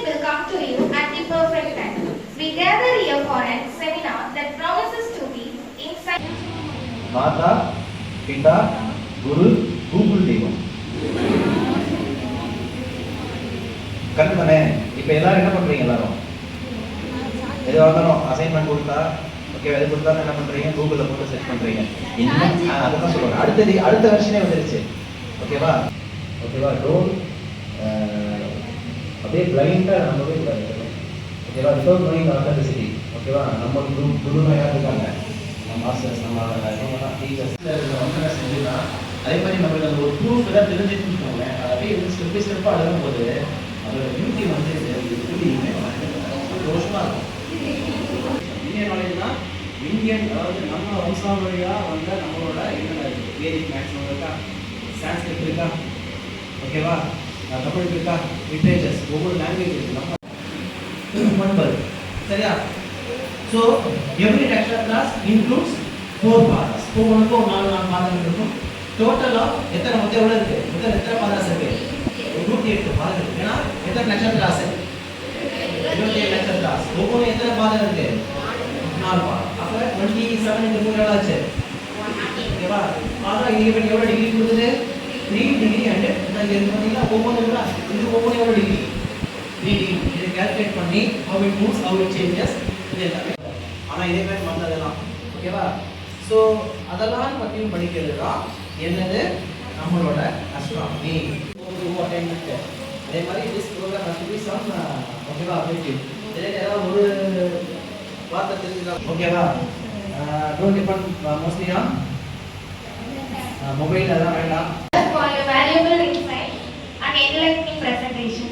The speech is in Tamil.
will come to you at the perfect time. We gather here for a seminar that promises to be insightful. மாதா பிதா குரு கூகுள் தெய்வம் கரெக்ட் தானே? இப்போ எல்லாரும் என்ன பண்றீங்க? எல்லாரும் எதுவாக இருந்தாலும் அசைன்மெண்ட் கொடுத்தா ஓகே, எது கொடுத்தாலும் என்ன பண்றீங்க? கூகுளில் போட்டு சர்ச் பண்றீங்க. இன்னும் அதுதான் சொல்லுவாங்க. அடுத்த வெர்ஷனே வந்துருச்சு. ஓகேவா? டோன்ட் அப்படியே பிளைண்டா நம்பவே கூடாது. ஓகேவா? Without knowing authenticity. ஓகேவா? நம்ம குருனா யார் இருக்காங்க? நம்ம மாஸ்டர்ஸ், நம்ம டீச்சர்ஸ் செஞ்சுதான். அதே மாதிரி நம்மளுக்கு அந்த ஒரு ப்ரூஃப் ஏதாவது தெரிஞ்சுன்னு வச்சுக்கோங்களேன், அதை அப்படியே ஸ்டெப் பை ஸ்டெப்பாக அழகும் போது அதோட பியூட்டி வந்து ரோஷமாக இருக்கும். இந்தியன் நாலேஜ் தான் இந்தியன், அதாவது நம்ம வம்சாவளியாக வந்த நம்மளோட என்னென்ன இருக்குது? வேதிக் மேக்ஸ் இருக்கா, சான்ஸ்கிரிட் இருக்கா, ஓகேவா, தமிழ் இருக்கா, லிட்ரேச்சர்ஸ், ஒவ்வொரு லாங்குவேஜ் இருக்குது. நம்ம ஒன்பது சரியா? So every dexter class includes 4 பாதாஸ். ஒவ்வொன்றுக்கும் 4 பாதங்கள் இருக்கும். டோட்டலாக எத்தனை மொத்தம் எவ்வளோ இருக்குது? எத்தனை பாதாஸ் இருக்குது? 108 பாதம் இருக்குது. ஏன்னா எத்தனை லெக்சர் கிளாஸ்? 27 lecture class. ஒவ்வொன்றும் எத்தனை பாதம் இருக்குது? 4 பாதம். அப்போ 27 இந்த மூணு எவ்வளோ ஆச்சு? ஓகேவா? ஆனால் இது எவ்வளோ டிகிரி கொடுக்குது? 3 டிகிரி அண்ட் இங்கே இருக்கு பார்த்தீங்கன்னா ஒவ்வொன்று எவ்வளோ? இது ஒவ்வொன்று எவ்வளோ டிகிரி? 3 டிகிரி. இதை கால்குலேட் பண்ணி how it moves, how it changes, இது எல்லாமே. ஆனால் இதே மாதிரி வந்ததெல்லாம் ஓகேவா? ஸோ அதெல்லாம் பற்றியும் படிக்கிறது தான் என்னது நம்மளோட அஸ்ட்ரானமி. அதே மாதிரி this programme has to be some ஓகேவா அப்ஜெக்டிவ். இதில் ஏதாவது ஒரு வார்த்தை தெரிஞ்சுதா? ஓகேவா? Don't depend mostly on mobile, அதெல்லாம் வேண்டாம். For your valuable insight and enlightening presentation.